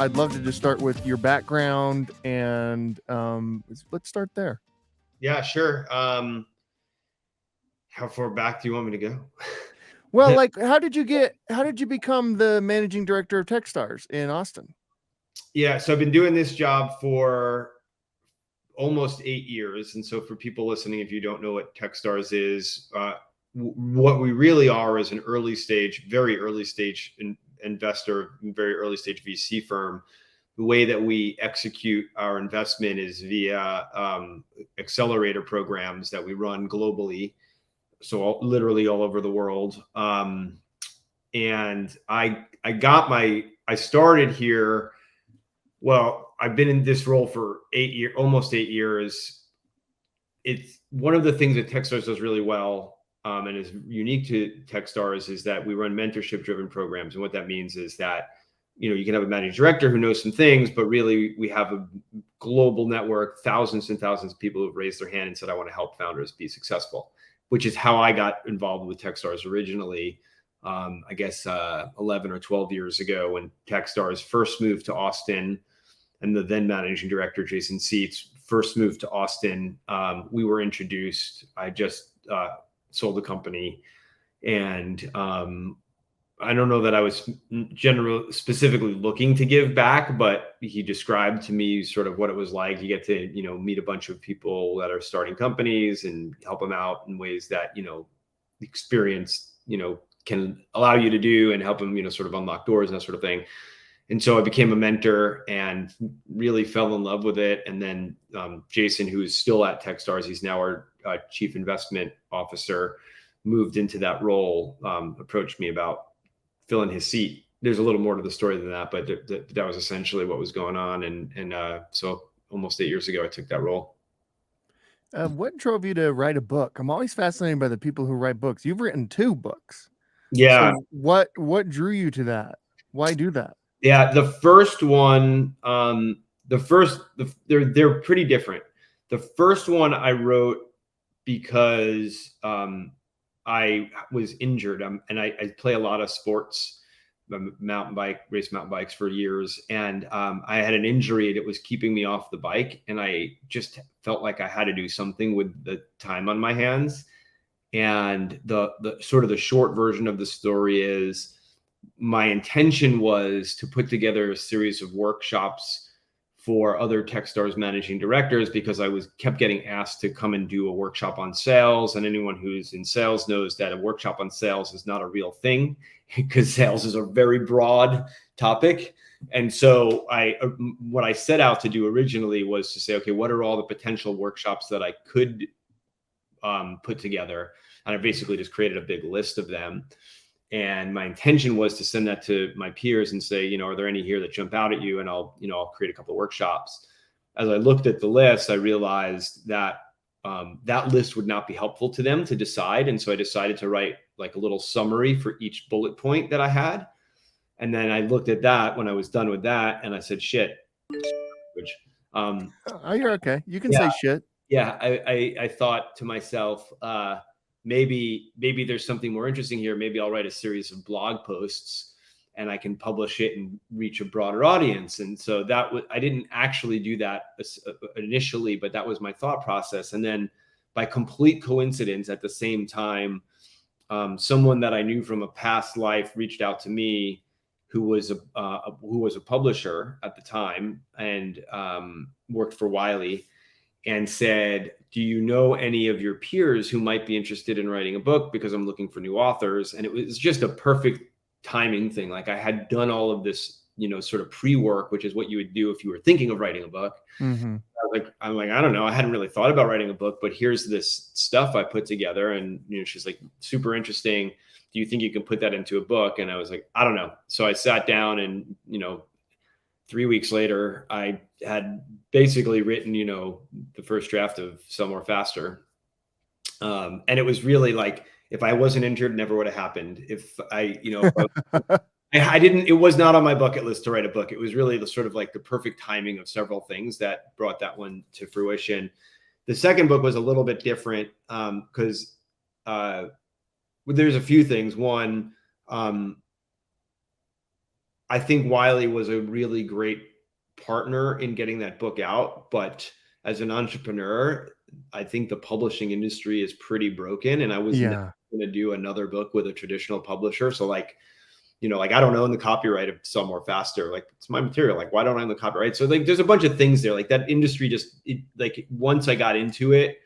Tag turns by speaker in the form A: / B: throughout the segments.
A: I'd love to just start with your background and let's start there.
B: Yeah, sure. How far back do you want me to go?
A: Well, like, how did you become the managing director of Techstars in Austin?
B: Yeah, so I've been doing this job for almost 8 years. And so for people listening, if you don't know what Techstars is, what we really are is an early stage, very early stage investor, very early stage VC firm. The way that we execute our investment is via accelerator programs that we run globally. So literally all over the world. And I started here. Well, I've been in this role for almost 8 years. It's one of the things that Techstars does really well, and is unique to Techstars, is that we run mentorship driven programs. And what that means is that, you can have a managing director who knows some things, but really we have a global network, thousands and thousands of people who've raised their hand and said, I want to help founders be successful, which is how I got involved with Techstars originally. I guess 11 or 12 years ago, when Techstars first moved to Austin, and the then managing director, Jason Seats, first moved to Austin. We were introduced. I just sold the company, and I don't know that I was specifically looking to give back, but he described to me sort of what it was like. You get to, meet a bunch of people that are starting companies and help them out in ways that, experience, can allow you to do, and help them, sort of unlock doors and that sort of thing. And so I became a mentor and really fell in love with it. And then Jason, who is still at Techstars, he's now our chief investment officer, moved into that role, approached me about filling his seat. There's a little more to the story than that, but that was essentially what was going on. And so almost 8 years ago, I took that role.
A: What drove you to write a book? I'm always fascinated by the people who write books. You've written 2 books.
B: Yeah.
A: So what drew you to that? Why do that?
B: Yeah, the first one, they're pretty different. The first one I wrote because I was injured, and I play a lot of sports, race mountain bikes for years, and I had an injury that was keeping me off the bike, and I just felt like I had to do something with the time on my hands. And the sort of the short version of the story is, my intention was to put together a series of workshops for other Techstars managing directors, because I kept getting asked to come and do a workshop on sales. And anyone who's in sales knows that a workshop on sales is not a real thing, because sales is a very broad topic. And so what I set out to do originally was to say, okay, what are all the potential workshops that I could put together? And I basically just created a big list of them. And my intention was to send that to my peers and say, are there any here that jump out at you? And I'll create a couple of workshops. As I looked at the list, I realized that that list would not be helpful to them to decide. And so I decided to write like a little summary for each bullet point that I had. And then I looked at that when I was done with that, and I said, shit.
A: You're okay. You can say shit.
B: Yeah. I thought to myself, maybe there's something more interesting here. Maybe I'll write a series of blog posts and I can publish it and reach a broader audience. And so I didn't actually do that initially, but that was my thought process. And then by complete coincidence, at the same time, someone that I knew from a past life reached out to me, who was a publisher at the time, and worked for Wiley, and said, do you know any of your peers who might be interested in writing a book? Because I'm looking for new authors. And it was just a perfect timing thing. Like, I had done all of this, sort of pre-work, which is what you would do if you were thinking of writing a book.
A: Mm-hmm.
B: I'm like, I don't know. I hadn't really thought about writing a book, but here's this stuff I put together. And, she's like, super interesting. Do you think you can put that into a book? And I was like, I don't know. So I sat down, and, 3 weeks later, I had basically written, the first draft of Sell More Faster. And it was really like, if I wasn't injured, never would have happened. If I didn't, it was not on my bucket list to write a book. It was really the sort of like the perfect timing of several things that brought that one to fruition. The second book was a little bit different, because there's a few things. One, I think Wiley was a really great partner in getting that book out. But as an entrepreneur, I think the publishing industry is pretty broken, and I was never
A: Yeah.
B: going to do another book with a traditional publisher. So like, like I don't own the copyright of Sell More Faster. Like it's my material. Like why don't I own the copyright? So like there's a bunch of things there. Like that industry just like once I got into it,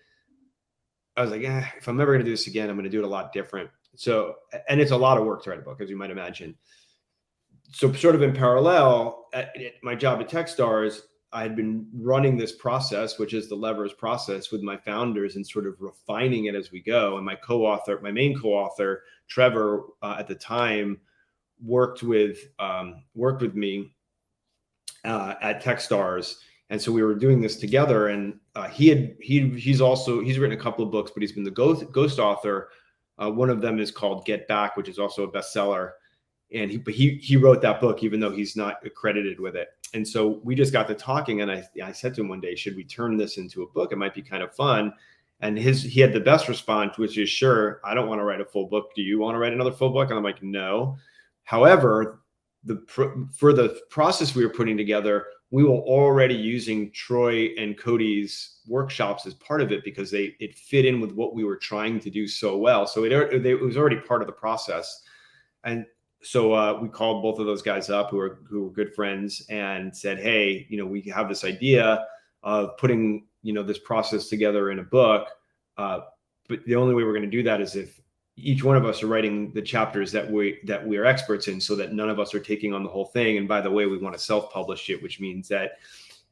B: I was like, if I'm ever going to do this again, I'm going to do it a lot different. So, and it's a lot of work to write a book, as you might imagine. So sort of in parallel at my job at Techstars, I had been running this process, which is the levers process with my founders and sort of refining it as we go. And my main co-author, Trevor, at the time worked with me at Techstars. And so we were doing this together, and he's written a couple of books, but he's been the ghost author. One of them is called Get Back, which is also a bestseller. And he wrote that book, even though he's not accredited with it. And so we just got to talking, and I said to him one day, should we turn this into a book? It might be kind of fun. And he had the best response, which is, sure, I don't want to write a full book. Do you want to write another full book? And I'm like, no. However, for the process we were putting together, we were already using Troy and Cody's workshops as part of it because it fit in with what we were trying to do so well. So it was already part of the process. And so we called both of those guys up who were good friends and said, hey, we have this idea of putting, this process together in a book. But the only way we're going to do that is if each one of us are writing the chapters that we are experts in, so that none of us are taking on the whole thing. And by the way, we want to self-publish it, which means that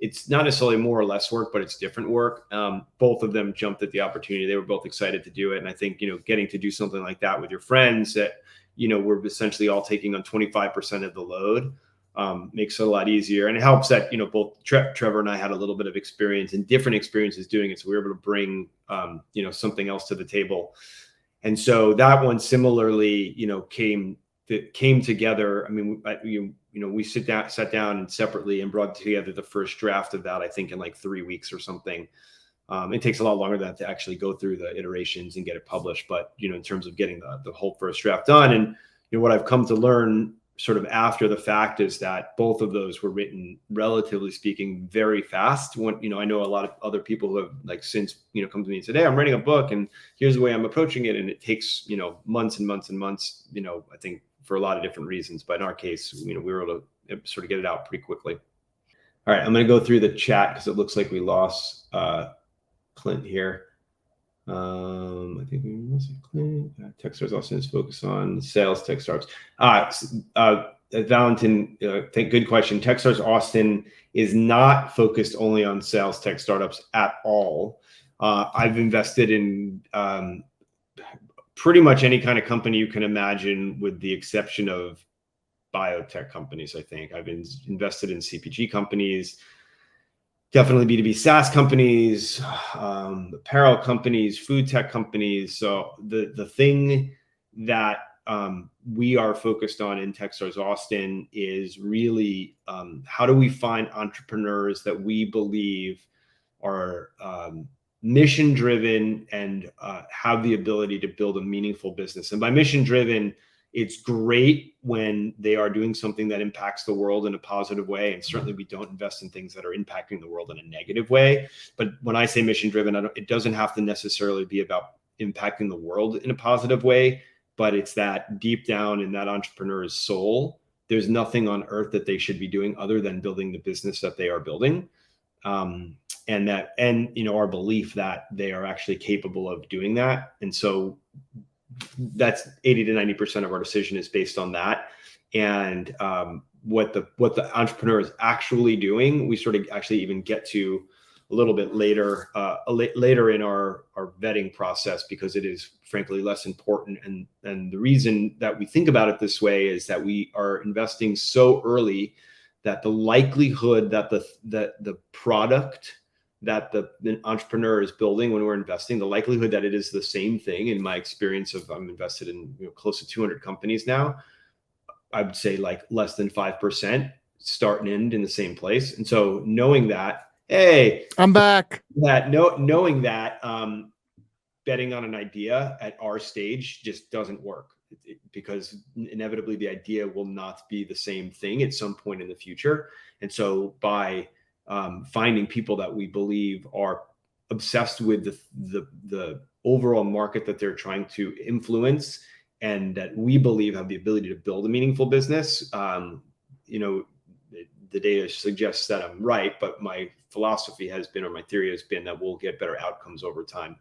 B: it's not necessarily more or less work, but it's different work. Both of them jumped at the opportunity. They were both excited to do it. And I think, getting to do something like that with your friends that, we're essentially all taking on 25% of the load makes it a lot easier. And it helps that, both Trevor and I had a little bit of experience and different experiences doing it. So we were able to bring, something else to the table. And so that one similarly, came together. I mean, we sat down and separately and brought together the first draft of that, I think in like 3 weeks or something. It takes a lot longer than that to actually go through the iterations and get it published. But, in terms of getting the whole first draft done, and, what I've come to learn sort of after the fact is that both of those were written, relatively speaking, very fast. I know a lot of other people who have like since, come to me and said, hey, I'm writing a book and here's the way I'm approaching it. And it takes, months and months and months, I think for a lot of different reasons. But in our case, we were able to sort of get it out pretty quickly. All right, I'm going to go through the chat because it looks like we lost Clint here. I think we lost Clint. Techstars Austin is focused on sales. Techstars. Valentin, good question. Techstars Austin is not focused only on sales tech startups at all. I've invested in pretty much any kind of company you can imagine, with the exception of biotech companies. I think I've been invested in CPG companies, definitely B2B SaaS companies, apparel companies, food tech companies. So the thing that we are focused on in Techstars Austin is really how do we find entrepreneurs that we believe are mission driven and have the ability to build a meaningful business. And by mission driven, it's great when they are doing something that impacts the world in a positive way. And certainly we don't invest in things that are impacting the world in a negative way. But when I say mission driven, it doesn't have to necessarily be about impacting the world in a positive way, but it's that deep down in that entrepreneur's soul, there's nothing on earth that they should be doing other than building the business that they are building. And our belief that they are actually capable of doing that. And so that's 80 to 90% of our decision is based on that. And what the entrepreneur is actually doing, we sort of actually even get to a little bit later in our vetting process, because it is frankly less important. And the reason that we think about it this way is that we are investing so early that the likelihood that the product that the entrepreneur is building when we're investing, the likelihood that it is the same thing, in my experience of I'm invested in close to 200 companies now, I would say like less than 5% start and end in the same place. And so knowing that, hey,
A: I'm back.
B: Knowing that betting on an idea at our stage just doesn't work. because inevitably the idea will not be the same thing at some point in the future. And so by finding people that we believe are obsessed with the overall market that they're trying to influence, and that we believe have the ability to build a meaningful business, you know, the data suggests that I'm right, but my philosophy has been, or my theory has been, that we'll get better outcomes over time.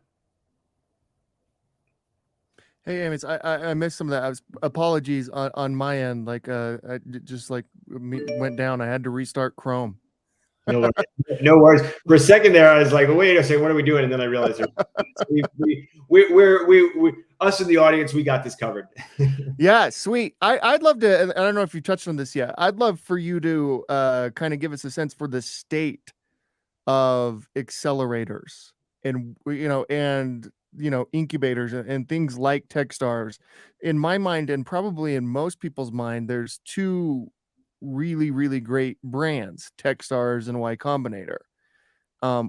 A: Hey, Amos, I missed some of that. Apologies on my end. Like, just like went down. I had to restart Chrome.
B: No worries. No worries. For a second there, I was like, wait a second, what are we doing? And then I realized we us in the audience, we got this covered.
A: Yeah, sweet. I'd love to, and I don't know if you touched on this yet. I'd love for you to kind of give us a sense for the state of accelerators and incubators and things like Techstars. In my mind, and probably in most people's mind, there's two really, really great brands, Techstars and Y Combinator.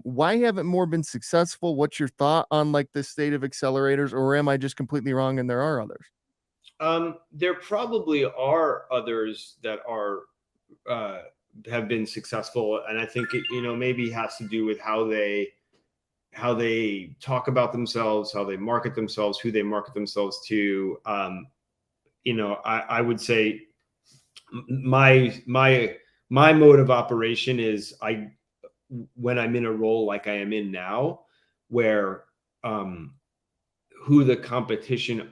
A: Why haven't more been successful? What's your thought on like the state of accelerators, or am I just completely wrong and there are others?
B: There probably are others that are have been successful, and I think it, maybe has to do with how they talk about themselves, how they market themselves, who they market themselves to. I would say my mode of operation is when I'm in a role like I am in now, where who the competition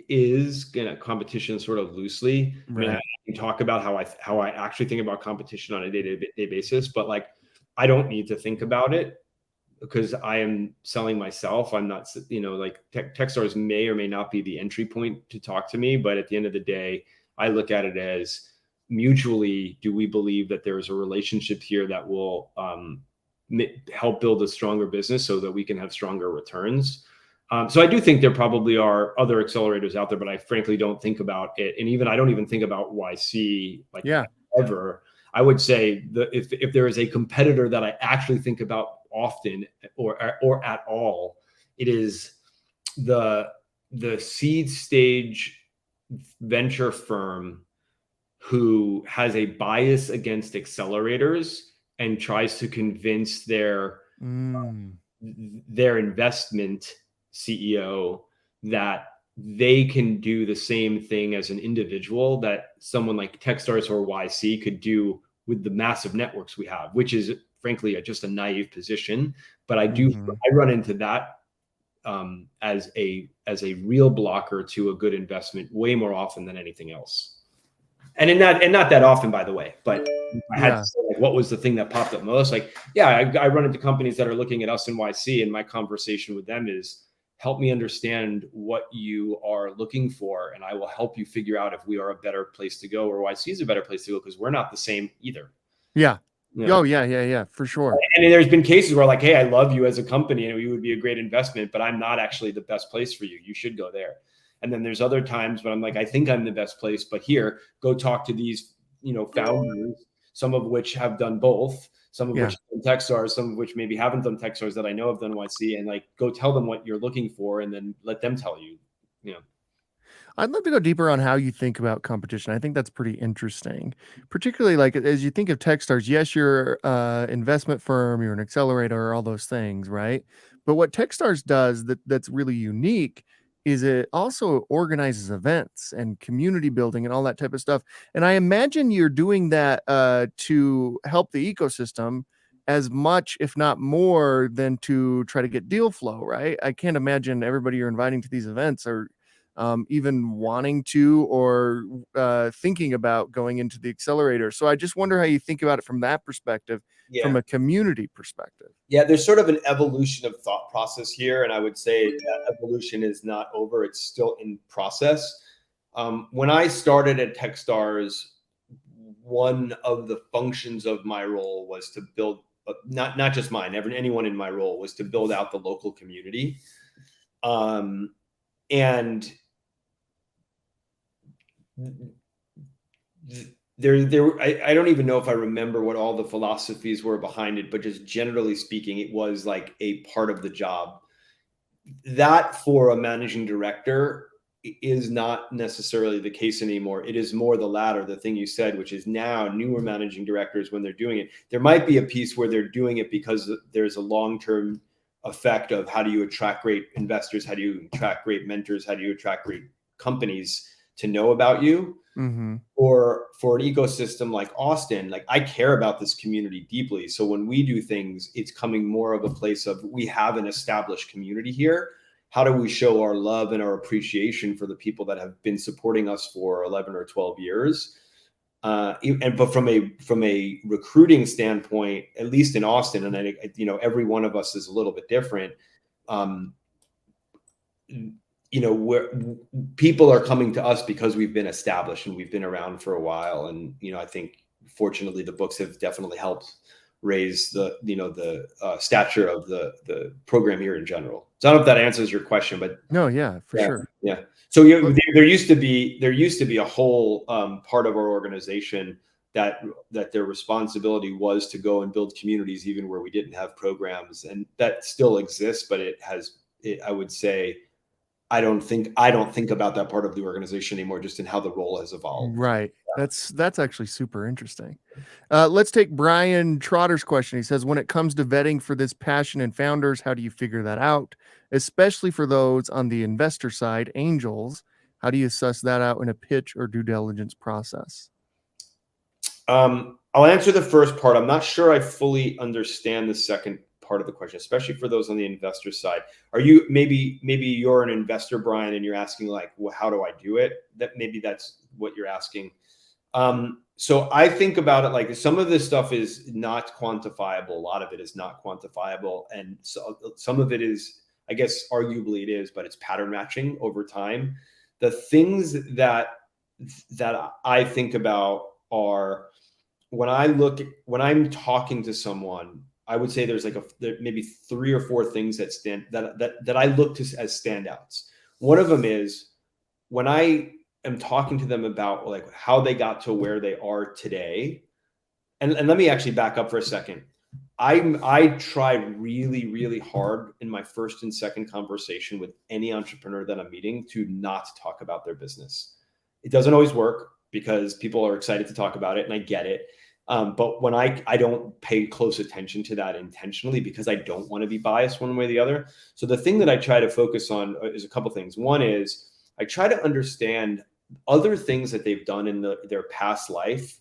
B: is, competition sort of loosely.
A: Right.
B: I mean, I can talk about how I actually think about competition on a day-to-day basis, but like I don't need to think about it because I am selling myself. I'm not, like Techstars may or may not be the entry point to talk to me, but at the end of the day, I look at it as mutually, do we believe that there is a relationship here that will help build a stronger business so that we can have stronger returns? So I do think there probably are other accelerators out there, but I frankly don't think about it. And I don't even think about YC ever. I would say that if there is a competitor that I actually think about often or at all, it is the seed stage venture firm who has a bias against accelerators and tries to convince their investment CEO that they can do the same thing as an individual that someone like Techstars or YC could do with the massive networks we have, which is frankly just a naive position. But I run into that as a real blocker to a good investment way more often than anything else. And not that often, by the way, but I had to say, like, what was the thing that popped up most? Like, I run into companies that are looking at us in YC, and my conversation with them is, help me understand what you are looking for, and I will help you figure out if we are a better place to go or YC is a better place to go, because we're not the same either.
A: Yeah. Oh, yeah, for sure.
B: And there's been cases where like, hey, I love you as a company and you would be a great investment, but I'm not actually the best place for you. You should go there. And then there's other times when I'm like, I think I'm the best place, but here, go talk to these, founders, some of which have done both, some of which have done Techstars, some of which maybe haven't done Techstars that I know have done YC, and like, go tell them what you're looking for and then let them tell you,
A: I'd love to go deeper on how you think about competition. I think that's pretty interesting, particularly like as you think of Techstars. Yes, you're an investment firm, you're an accelerator, all those things, right? But what Techstars does that's really unique is it also organizes events and community building and all that type of stuff. And I imagine you're doing that to help the ecosystem as much, if not more, than to try to get deal flow, right? I can't imagine everybody you're inviting to these events are even wanting to or thinking about going into the accelerator. So I just wonder how you think about it from that perspective, from a community perspective.
B: Yeah, there's sort of an evolution of thought process here. And I would say that evolution is not over. It's still in process. When I started at Techstars, one of the functions of my role was to build, not just mine, anyone in my role, was to build out the local community. And I don't even know if I remember what all the philosophies were behind it, but just generally speaking, it was like a part of the job. That for a managing director is not necessarily the case anymore. It is more the latter, the thing you said, which is now newer managing directors, when they're doing it, there might be a piece where they're doing it because there's a long-term effect of how do you attract great investors, how do you attract great mentors, how do you attract great companies to know about you.
A: Mm-hmm.
B: Or for an ecosystem like Austin, like I care about this community deeply. So when we do things, it's coming more of a place of, we have an established community here. How do we show our love and our appreciation for the people that have been supporting us for 11 or 12 years? But from a recruiting standpoint, at least in Austin, and I, every one of us is a little bit different. Where people are coming to us because we've been established and we've been around for a while. And, I think fortunately the books have definitely helped raise the stature of the program here in general. So I don't know if that answers your question, but
A: no, yeah, for sure.
B: Yeah. So there used to be a whole part of our organization that their responsibility was to go and build communities even where we didn't have programs, and that still exists, but I would say, I don't think about that part of the organization anymore, just in how the role has evolved.
A: Right. That's actually super interesting. Let's take Brian Trotter's question. He says, when it comes to vetting for this passion in founders, how do you figure that out? Especially for those on the investor side, angels, how do you suss that out in a pitch or due diligence process?
B: I'll answer the first part. I'm not sure I fully understand the second part of the question, especially for those on the investor side. Are you maybe you're an investor, Brian, and you're asking like, well, how do I do it? Maybe that's what you're asking. So I think about it like some of this stuff is not quantifiable. A lot of it is not quantifiable. And so some of it is, I guess, arguably it is, but it's pattern matching over time. The things that I think about are when I'm talking to someone, I would say there's maybe 3 or 4 things that I look to as standouts. One of them is when I am talking to them about like how they got to where they are today. And let me actually back up for a second. I try really, really hard in my first and second conversation with any entrepreneur that I'm meeting to not talk about their business. It doesn't always work because people are excited to talk about it, and I get it. But when I don't pay close attention to that intentionally because I don't want to be biased one way or the other. So the thing that I try to focus on is a couple things. One is I try to understand other things that they've done in their past life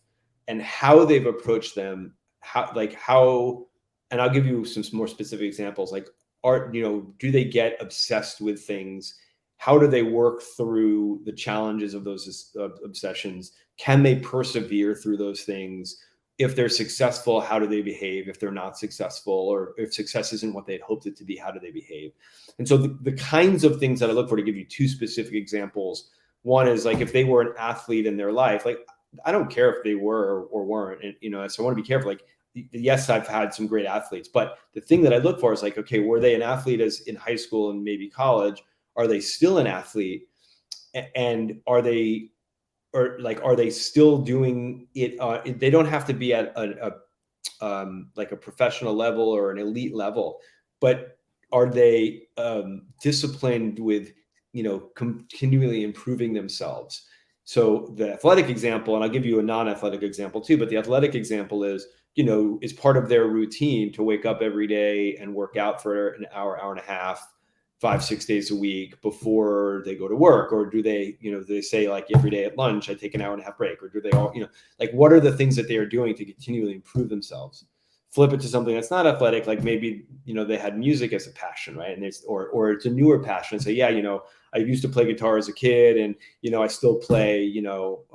B: and how they've approached them. And I'll give you some more specific examples. Like, do they get obsessed with things? How do they work through the challenges of those obsessions? Can they persevere through those things? If they're successful, how do they behave? If they're not successful, or if success isn't what they'd hoped it to be, how do they behave? And so the kinds of things that I look for, to give you 2 specific examples. One is like if they were an athlete in their life, like I don't care if they were or weren't. And, so I want to be careful. Like, yes, I've had some great athletes, but the thing that I look for is like, okay, were they an athlete as in high school and maybe college? Are they still an athlete? And are they still doing it? They don't have to be at like a professional level or an elite level, but are they disciplined with, continually improving themselves? So the athletic example, and I'll give you a non-athletic example too, but the athletic example is, is part of their routine to wake up every day and work out for an hour, hour and a half, 5-6 days a week before they go to work? Or do they, do they say like every day at lunch, I take an hour and a half break? Or do they all, like what are the things that they are doing to continually improve themselves? Flip it to something that's not athletic, like maybe, they had music as a passion, right? And or it's a newer passion. Say, yeah, I used to play guitar as a kid, and, I still play,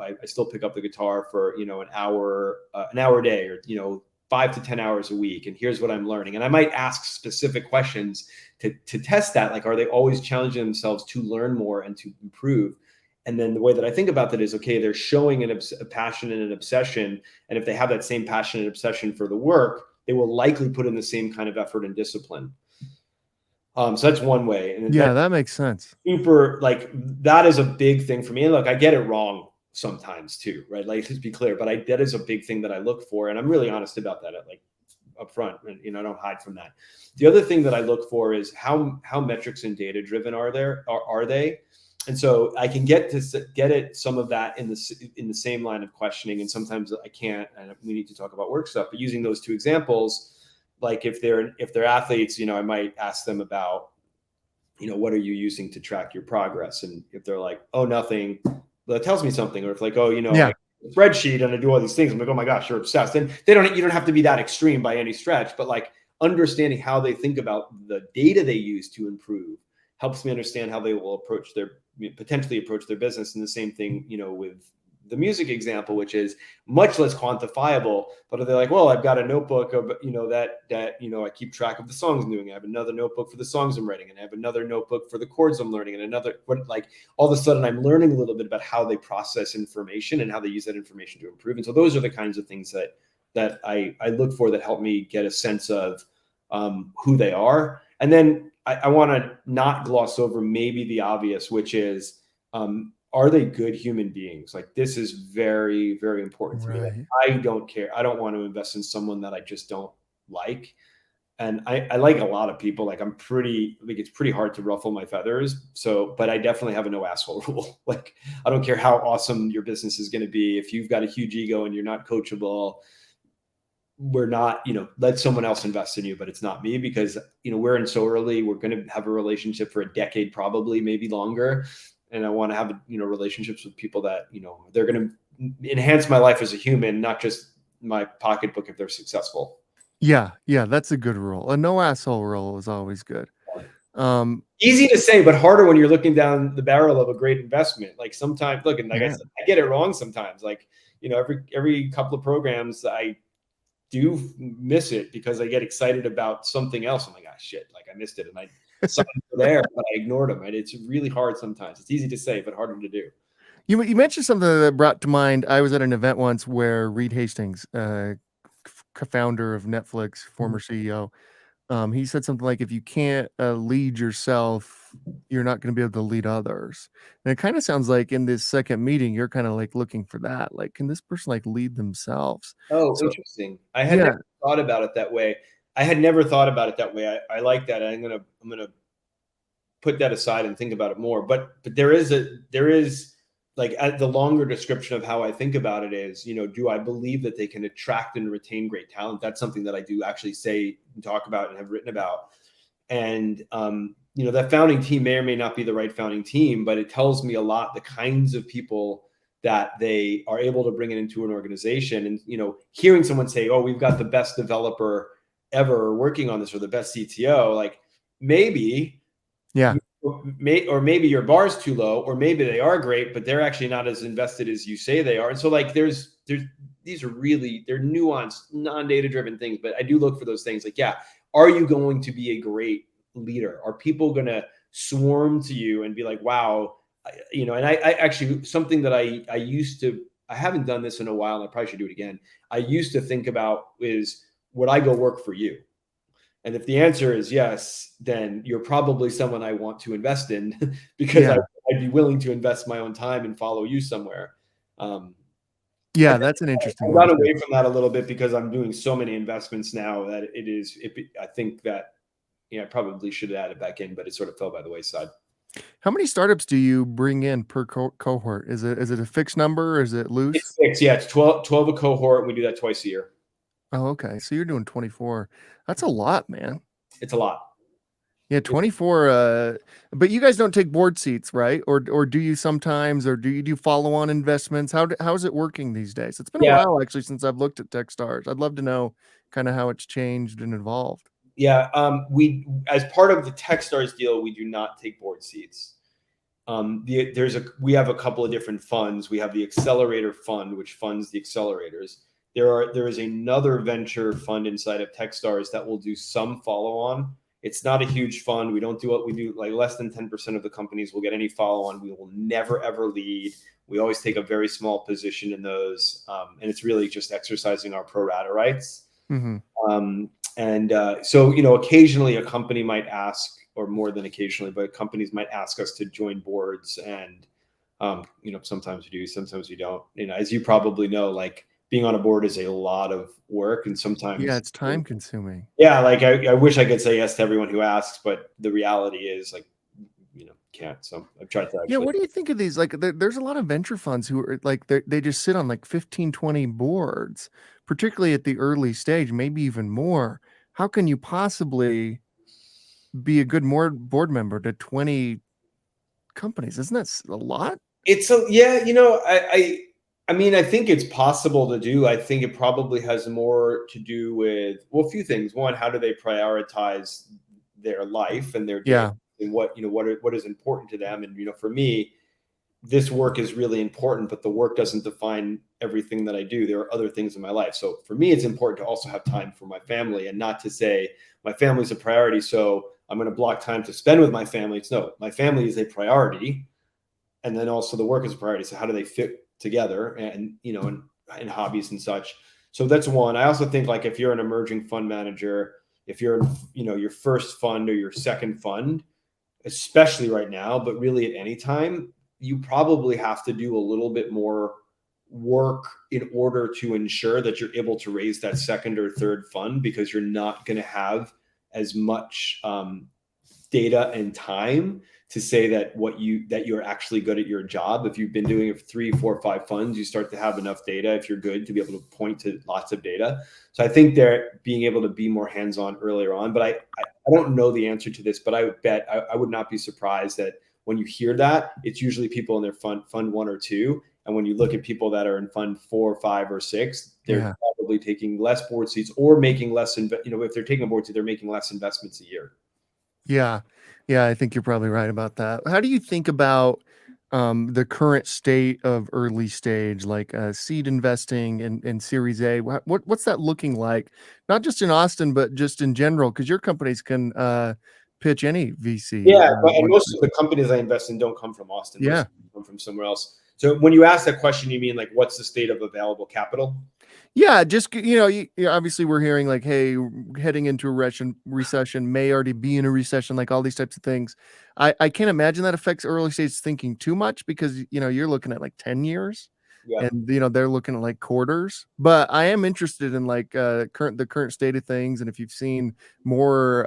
B: I still pick up the guitar for, an hour a day, or, 5 to 10 hours a week. And here's what I'm learning. And I might ask specific questions to test that. Like, are they always challenging themselves to learn more and to improve? And then the way that I think about that is, okay, they're showing a passion and an obsession. And if they have that same passion and obsession for the work, they will likely put in the same kind of effort and discipline. So that's one way. And
A: yeah, that makes sense.
B: Super, like that is a big thing for me. And look, I get it wrong sometimes too, right? Like, let's be clear, but that is a big thing that I look for. And I'm really honest about that, up front, and, I don't hide from that. The other thing that I look for is how metrics and data driven are they?
C: And so I can get it some of that in the same line of questioning, and sometimes I can't, and we need to talk about work stuff. But using those two examples, like if they're athletes, I might ask them about, what are you using to track your progress? And if they're like, oh, nothing, that tells me something. Or if like, oh,
A: Yeah.
C: I spreadsheet and I do all these things, I'm like, oh my gosh, you're obsessed. And you don't have to be that extreme by any stretch, but like understanding how they think about the data they use to improve helps me understand how they will potentially approach their business. And the same thing, with the music example, which is much less quantifiable, but are they like, well, I've got a notebook of, that I keep track of the songs I'm doing. I have another notebook for the songs I'm writing, and I have another notebook for the chords I'm learning, and another, like all of a sudden I'm learning a little bit about how they process information and how they use that information to improve. And so those are the kinds of things that I look for that help me get a sense of who they are. And then I want to not gloss over maybe the obvious, which is, are they good human beings? Like this is very, very important to me. Like, I don't care. I don't want to invest in someone that I just don't like. And I like a lot of people. Like it's pretty hard to ruffle my feathers. So, but I definitely have a no asshole rule. Like I don't care how awesome your business is going to be. If you've got a huge ego and you're not coachable, we're not, let someone else invest in you, but it's not me, because, we're in so early, we're going to have a relationship for a decade, probably, maybe longer. And I want to have, relationships with people that, they're going to enhance my life as a human, not just my pocketbook if they're successful.
A: Yeah. That's a good rule. A no asshole rule is always good.
C: Easy to say, but harder when you're looking down the barrel of a great investment. Like sometimes, look, and like I said, I get it wrong sometimes. Like, every couple of programs I do miss it because I get excited about something else. I'm like, ah, shit, like I missed it. And I saw them there, but I ignored them. And it's really hard sometimes. It's easy to say, but harder to do.
A: You mentioned something that brought to mind. I was at an event once where Reed Hastings, co-founder of Netflix, former CEO, he said something like, if you can't lead yourself, you're not going to be able to lead others. And it kind of sounds like in this second meeting, you're kind of like looking for that. Like, can this person like lead themselves?
C: Oh, so, interesting. I had never thought about it that way. I like that. I'm gonna put that aside and think about it more. But there is like the longer description of how I think about it is, do I believe that they can attract and retain great talent? That's something that I do actually say and talk about and have written about. And that founding team may or may not be the right founding team, but it tells me a lot the kinds of people that they are able to bring it into an organization. And hearing someone say, oh, we've got the best developer ever working on this, or the best CTO, like maybe maybe your bar's too low, or maybe they are great, but they're actually not as invested as you say they are. And so like these are really, they're nuanced, non-data driven things, but I do look for those things. Like, yeah, are you going to be a great leader? Are people going to swarm to you and be like, wow, and I actually, something that I haven't done this in a while, and I probably should do it again. I used to think about is, would I go work for you? And if the answer is yes, then you're probably someone I want to invest in because I'd be willing to invest my own time and follow you somewhere.
A: That's an interesting
C: one. I got away from that a little bit because I'm doing so many investments now that I think that, I probably should have added back in, but it sort of fell by the wayside.
A: How many startups do you bring in per cohort? Is it a fixed number, or is it loose?
C: It's fixed. Yeah, it's 12 a cohort. And we do that twice a year.
A: Oh, okay. So you're doing 24. That's a lot, man.
C: It's a lot.
A: Yeah, 24. But you guys don't take board seats, right? Or do you sometimes, or do you do follow-on investments? How's it working these days? It's been a while actually since I've looked at Techstars. I'd love to know kind of how it's changed and evolved.
C: Yeah, we, as part of the Techstars deal, we do not take board seats. We have a couple of different funds. We have the accelerator fund, which funds the accelerators. There is another venture fund inside of Techstars that will do some follow-on. It's not a huge fund. We don't do what we do. Like less than 10% of the companies will get any follow-on. We will never, ever lead. We always take a very small position in those. And it's really just exercising our pro rata rights.
A: Mm-hmm.
C: So, occasionally a company might ask, or more than occasionally, but companies might ask us to join boards. And, sometimes we do, sometimes we don't. As you probably know, like being on a board is a lot of work. And sometimes
A: it's time consuming.
C: Yeah. Like I wish I could say yes to everyone who asks, but the reality is like, can't. So I've tried to
A: Yeah,
C: actually.
A: what do you think of these? Like, there's a lot of venture funds who are like, they just sit on like 15, 20 boards, particularly at the early stage, maybe even more. How can you possibly be a good board member to 20 companies? Isn't that a lot?
C: It's a yeah, you know, I mean, I think it's possible to do. I think it probably has more to do with, well, a few things. One, how do they prioritize their life and their day,
A: Yeah.
C: and what, you know, what is important to them. And, you know, for me, this work is really important, but the work doesn't define everything that I do. There are other things in my life. So for me, it's important to also have time for my family, and not to say my family is a priority, so I'm going to block time to spend with my family. It's no, my family is a priority, and then also the work is a priority. So how do they fit together, and, you know, and hobbies and such. So that's one. I also think, like, if you're an emerging fund manager, if you're in, you know, your first fund or your second fund, especially right now, but really at any time, you probably have to do a little bit more work in order to ensure that you're able to raise that second or third fund, because you're not going to have as much data and time to say that you're actually good at your job. If you've been doing it for 3, 4, 5 funds, you start to have enough data, if you're good, to be able to point to lots of data. So I think they're being able to be more hands-on earlier on. But I don't know the answer to this, but I would bet I would not be surprised that when you hear that, it's usually people in their fund 1 or 2. And when you look at people that are in fund 4, 5, or 6, they're probably taking less board seats, or making less, you know, if they're taking a board seat, they're making less investments a year.
A: Yeah. Yeah, I think you're probably right about that. How do you think about the current state of early stage, like seed investing and Series A? What's that looking like? Not just in Austin, but just in general, because your companies can pitch any VC.
C: Yeah, and most of the companies I invest in don't come from Austin. Most
A: Yeah.
C: of them come from somewhere else. So when you ask that question, you mean like, what's the state of available capital?
A: Yeah, just, you know, obviously we're hearing like, hey, heading into a recession, may already be in a recession, like all these types of things. I can't imagine that affects early stage thinking too much, because, you know, you're looking at like 10 years,
C: Yeah.
A: and, you know, they're looking at like quarters. But I am interested in like the current state of things, and if you've seen more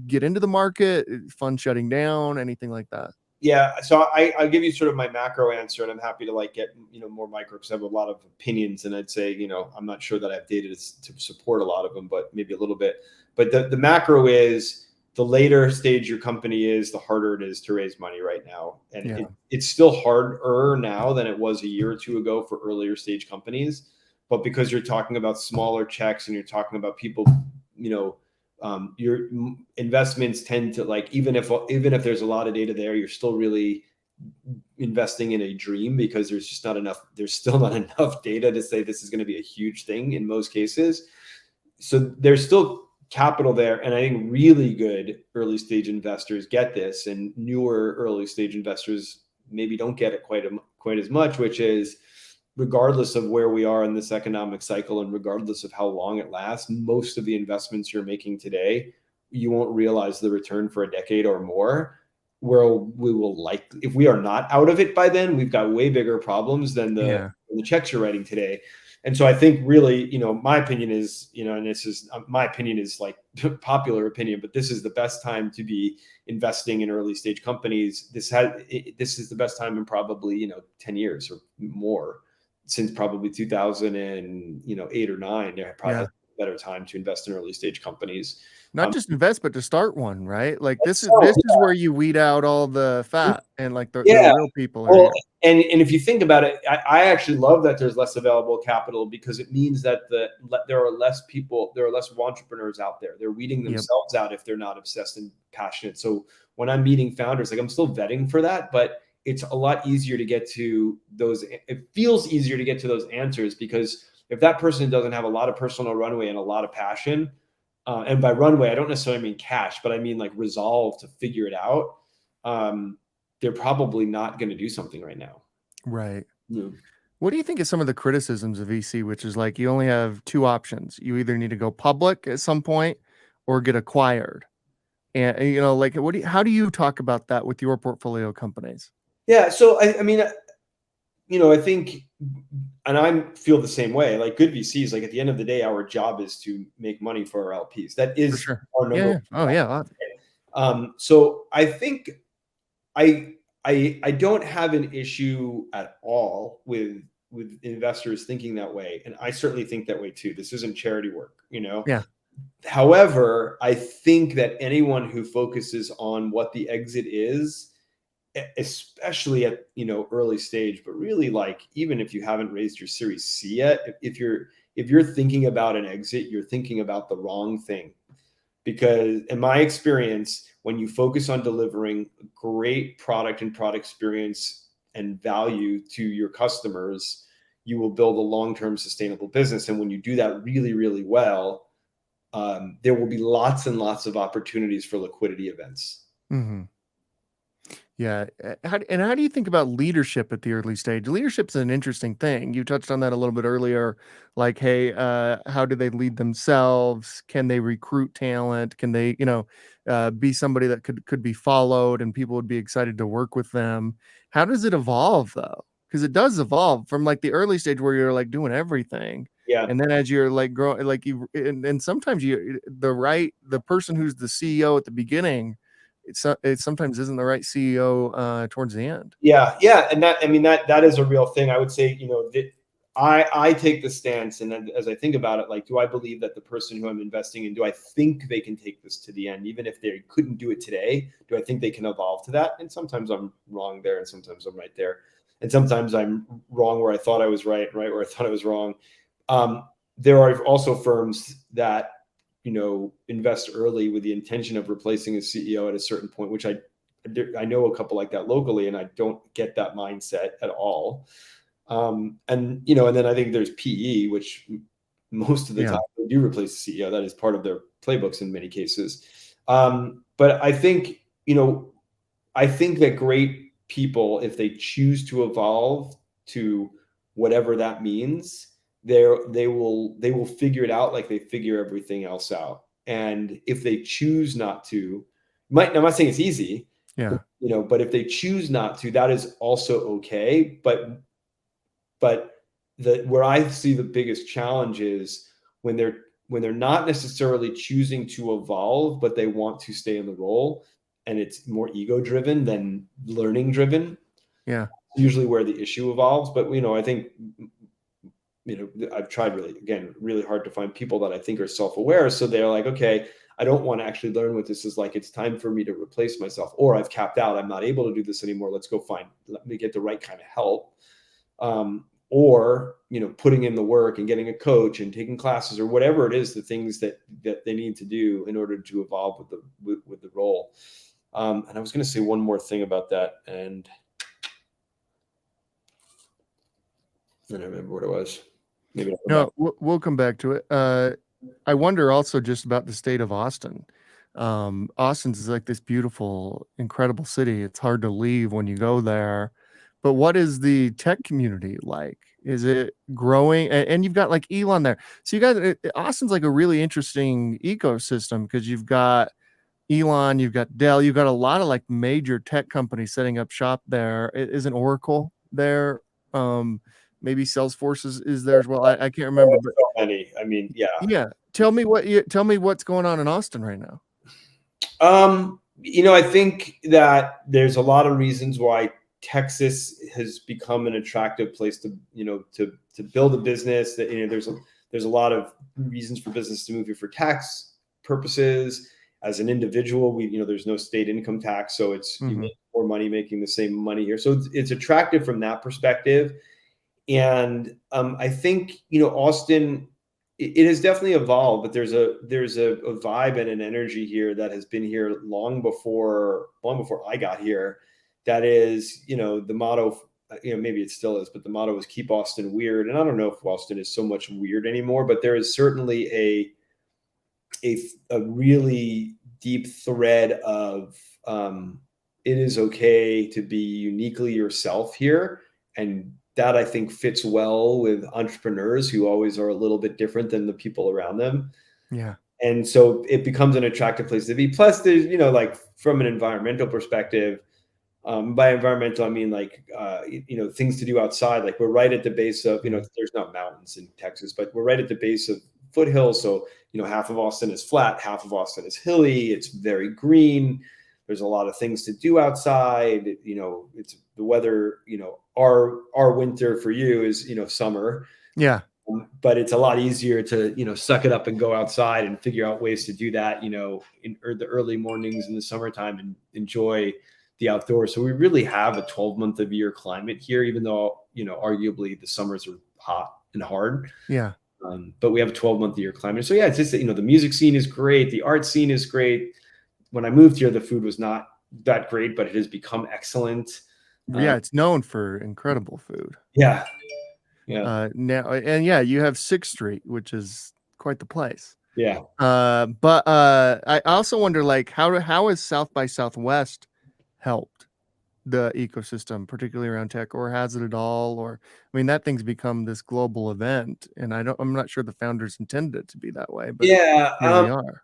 A: get into the market, fund shutting down, anything like that.
C: Yeah, so I'll give you sort of my macro answer, and I'm happy to like get, you know, more micro, because I have a lot of opinions, and I'd say, you know, I'm not sure that I have data to support a lot of them, but maybe a little bit. But the macro is, the later stage your company is, the harder it is to raise money right now, and
A: Yeah.
C: it's still harder now than it was a year or two ago for earlier stage companies. But because you're talking about smaller checks, and you're talking about people, you know, your investments tend to, like, even if there's a lot of data there, you're still really investing in a dream, because there's still not enough data to say this is going to be a huge thing in most cases. So there's still capital there, and I think really good early stage investors get this, and newer early stage investors maybe don't get it quite as much, which is, regardless of where we are in this economic cycle, and regardless of how long it lasts, most of the investments you're making today, you won't realize the return for a decade or more. Where we will, like, if we are not out of it by then, we've got way bigger problems than the checks you're writing today. And so I think, really, you know, my opinion is, you know, and this is my opinion, is like popular opinion, but this is the best time to be investing in early stage companies. This is the best time in probably, you know, 10 years or more, since probably 2008 or 9. There probably has a better time to invest in early stage companies.
A: Not just invest, but to start one, right? Like this is
C: So,
A: where you weed out all the fat, and like the
C: yeah.
A: real people are
C: Well,
A: here.
C: and if you think about it, I actually love that there's less available capital, because it means that there are less people, there are less entrepreneurs out there. They're weeding themselves out if they're not obsessed and passionate. So when I'm meeting founders, like, I'm still vetting for that, but it's a lot easier to get to those. It feels easier to get to those answers, because if that person doesn't have a lot of personal runway and a lot of passion, and by runway, I don't necessarily mean cash, but I mean like resolve to figure it out, they're probably not going to do something right now.
A: Right.
C: Yeah.
A: What do you think of some of the criticisms of VC, which is like, you only have 2 options. You either need to go public at some point or get acquired. And you know, like, how do you talk about that with your portfolio companies?
C: Yeah. So I mean, you know, I think, and I feel the same way. Like, good VCs, like, at the end of the day, our job is to make money for our LPs. That
A: For
C: is
A: sure.
C: our number
A: Yeah.
C: one
A: Oh,
C: job.
A: yeah.
C: So I think I don't have an issue at all with investors thinking that way, and I certainly think that way too. This isn't charity work, you know.
A: Yeah.
C: However, I think that anyone who focuses on what the exit is, especially at, you know, early stage, but really like even if you haven't raised your Series C yet, if you're thinking about an exit, you're thinking about the wrong thing. Because in my experience, when you focus on delivering great product and product experience and value to your customers, you will build a long-term sustainable business. And when you do that really, really well, there will be lots and lots of opportunities for liquidity events.
A: Mm-hmm. Yeah. How do you think about leadership at the early stage? Leadership's an interesting thing. You touched on that a little bit earlier. Like, hey, how do they lead themselves? Can they recruit talent? Can they, be somebody that could be followed and people would be excited to work with them? How does it evolve though? Because it does evolve from like the early stage where you're like doing everything.
C: Yeah.
A: And then as you're like growing, like and sometimes the person who's the CEO at the beginning, it sometimes isn't the right CEO towards the end.
C: Yeah. And that is a real thing. I would say, I take the stance, and then as I think about it, like, do I believe that the person who I'm investing in, do I think they can take this to the end, even if they couldn't do it today? Do I think they can evolve to that? And sometimes I'm wrong there, and sometimes I'm right there, and sometimes I'm wrong where I thought I was right where I thought I was wrong. There are also firms that, invest early with the intention of replacing a CEO at a certain point, which I know a couple like that locally, and I don't get that mindset at all. And then I think there's PE, which most of the time they do replace the CEO. That is part of their playbooks in many cases. But I think that great people, if they choose to evolve to whatever that means, they will figure it out like they figure everything else out. And if they choose not to, I'm not saying it's easy, but if they choose not to, that is also okay. But where I see the biggest challenge is when they're not necessarily choosing to evolve, but they want to stay in the role, and it's more ego driven than learning driven.
A: Yeah.
C: Usually where the issue evolves. But I think I've tried really hard to find people that I think are self-aware. So they're like, okay, I don't want to actually learn what this is like. It's time for me to replace myself, or I've capped out. I'm not able to do this anymore. Let me get the right kind of help. Or putting in the work and getting a coach and taking classes or whatever it is, the things that they need to do in order to evolve with the role. And I was going to say one more thing about that, and I don't remember what it was. Maybe
A: we'll come back to it. I wonder also just about the state of Austin. Austin's is like this beautiful, incredible city. It's hard to leave when you go there. But what is the tech community like? Is it growing? And you've got like Elon there. So Austin's like a really interesting ecosystem because you've got Elon, you've got Dell, you've got a lot of like major tech companies setting up shop there. Isn't Oracle there? Maybe Salesforce is there as well. I can't remember. But
C: so many. I mean, yeah.
A: Yeah. Tell me what's going on in Austin right now.
C: I think that there's a lot of reasons why Texas has become an attractive place to build a business. That there's a lot of reasons for business to move here for tax purposes. As an individual, there's no state income tax, so it's you make more money making the same money here. So it's attractive from that perspective. And I think Austin, it has definitely evolved, but there's a vibe and an energy here that has been here long before I got here. That is, the motto, maybe it still is, but the motto is keep Austin weird. And I don't know if Austin is so much weird anymore, but there is certainly a really deep thread of it is okay to be uniquely yourself here. And that I think fits well with entrepreneurs who always are a little bit different than the people around them.
A: Yeah.
C: And so it becomes an attractive place to be. Plus there's, like from an environmental perspective, by environmental, I mean like, things to do outside. Like we're right at the base of, there's not mountains in Texas, but we're right at the base of foothills. So, half of Austin is flat, half of Austin is hilly. It's very green. There's a lot of things to do outside. It's the weather. Our winter for you is summer.
A: Yeah.
C: But it's a lot easier to suck it up and go outside and figure out ways to do that in the early mornings in the summertime and enjoy the outdoors. So we really have a 12-month of year climate here, even though arguably the summers are hot and hard.
A: Yeah.
C: But we have a 12-month a year climate. So yeah, it's just that, the music scene is great, the art scene is great. When I moved here, the food was not that great, but it has become excellent.
A: Yeah, it's known for incredible food.
C: Yeah.
A: Now, and yeah, you have 6th Street, which is quite the place.
C: Yeah.
A: But I also wonder, like, how has South by Southwest helped the ecosystem, particularly around tech, or has it at all? Or, I mean, that thing's become this global event, and I'm not sure the founders intended it to be that way, but
C: yeah,
A: here we are.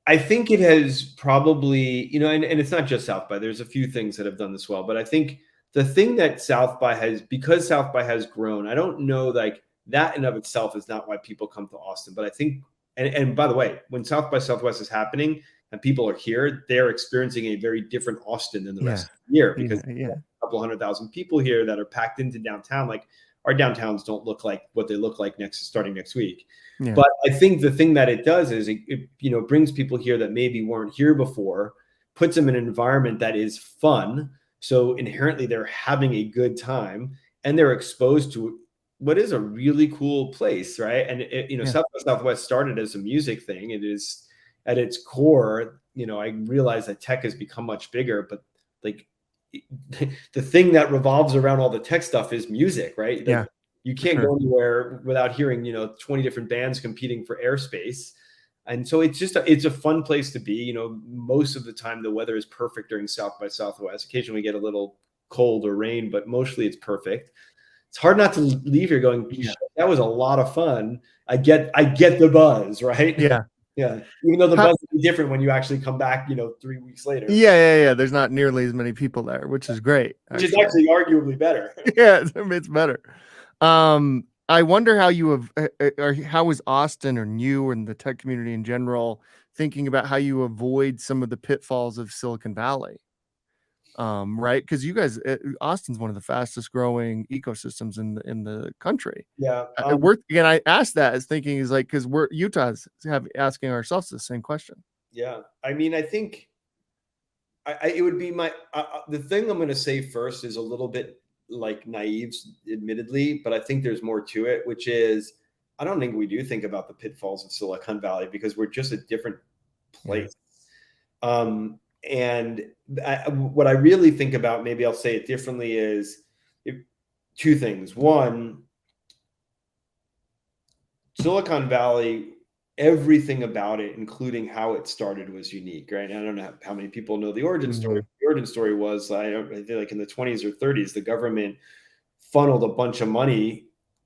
C: I think it has probably, and it's not just South by. There's a few things that have done this well, but I think the thing that South by because South by has grown, I don't know, like that in of itself is not why people come to Austin. But I think, and by the way, when South by Southwest is happening and people are here, they're experiencing a very different Austin than the rest of the year, because a couple 100,000 people here that are packed into downtown. Like our downtowns don't look like what they look like starting next week. Yeah. But I think the thing that it does is it brings people here that maybe weren't here before, puts them in an environment that is fun. So inherently they're having a good time and they're exposed to what is a really cool place, right? And South by Southwest started as a music thing. It is at its core, I realize that tech has become much bigger, but like the thing that revolves around all the tech stuff is music, right? Like, you can't go anywhere without hearing 20 different bands competing for airspace. And so it's a fun place to be. Most of the time the weather is perfect during South by Southwest. Occasionally we get a little cold or rain, but mostly it's perfect. It's hard not to leave here going, that was a lot of fun. I get the buzz, right?
A: Yeah.
C: Yeah. Even though the buzz will be different when you actually come back, 3 weeks later.
A: Yeah. There's not nearly as many people there, which is great.
C: Which is actually arguably better.
A: Yeah, it's better. I wonder how you have, or how is Austin or you and the tech community in general thinking about how you avoid some of the pitfalls of Silicon Valley? Right? Because you guys, Austin's one of the fastest growing ecosystems in the country.
C: Yeah.
A: Again, I asked that as thinking is like, because Utah's asking ourselves the same question.
C: Yeah. I mean, I think it would be the thing I'm going to say first is a little bit like naive, admittedly, but I think there's more to it, which is I don't think we do think about the pitfalls of Silicon Valley because we're just a different place. And what I really think about, maybe I'll say it differently, is two things. One, Silicon Valley, everything about it, including how it started, was unique, right? And I don't know how many people know the origin story. The origin story was, I think like in the 20s or 30s, the government funneled a bunch of money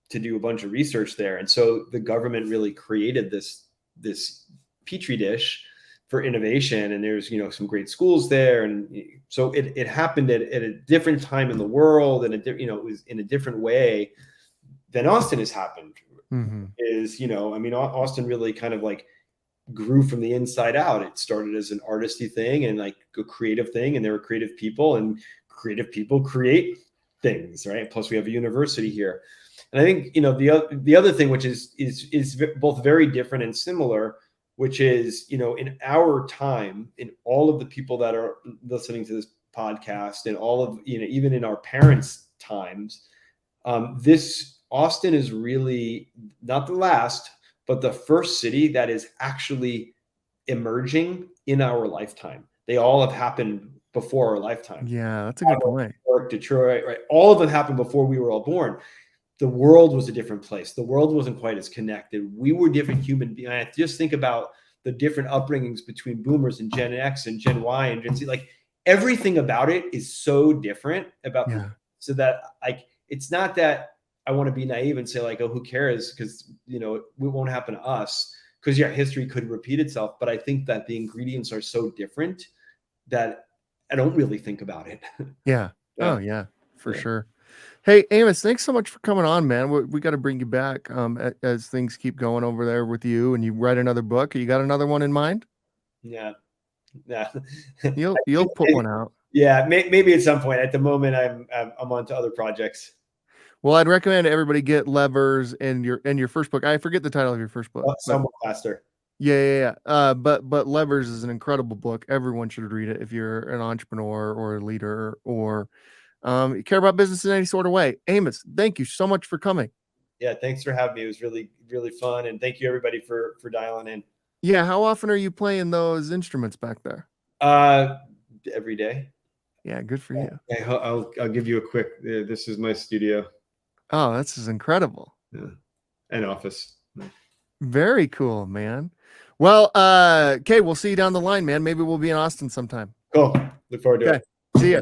C: to do a bunch of research there. And so the government really created this petri dish for innovation. And there's, some great schools there. And so it happened at a different time in the world. And it was in a different way than Austin has happened. Austin really kind of like grew from the inside out. It started as an artisty thing and like a creative thing. And there were creative people, and creative people create things, right? Plus we have a university here. And I think, the other thing, which is both very different and similar, which is, in our time, in all of the people that are listening to this podcast and all of, even in our parents' times, Austin is really not the last, but the first city that is actually emerging in our lifetime. They all have happened before our lifetime.
A: Yeah, that's a good point.
C: Detroit, right? All of them happened before we were all born. The world was a different place. The world wasn't quite as connected. We were different human beings. I just think about the different upbringings between boomers and Gen X and Gen Y and Gen Z. Like everything about it is so different so that like, it's not that I want to be naive and say like, oh, who cares? Because, it won't happen to us because history could repeat itself. But I think that the ingredients are so different that I don't really think about it.
A: Yeah. Oh yeah, for sure. Hey, Amos, thanks so much for coming on, man. We got to bring you back as things keep going over there with you and you write another book. You got another one in mind?
C: Yeah. Yeah.
A: You'll put one out.
C: Yeah, maybe at some point. At the moment, I'm on to other projects.
A: Well, I'd recommend everybody get Levers in your first book. I forget the title of your first book.
C: Somewhat faster.
A: Yeah. But Levers is an incredible book. Everyone should read it if you're an entrepreneur or a leader or you care about business in any sort of way. Amos, thank you so much for coming.
C: Yeah, thanks for having me. It was really, really fun, and thank you everybody for dialing in.
A: Yeah, how often are you playing those instruments back there?
C: Every day.
A: Yeah, good for you.
B: I'll give you a quick. This is my studio.
A: Oh, this is incredible.
B: Yeah. And office.
A: Very cool, man. Well, okay, we'll see you down the line, man. Maybe we'll be in Austin sometime.
C: Cool. Look forward to it.
A: See ya.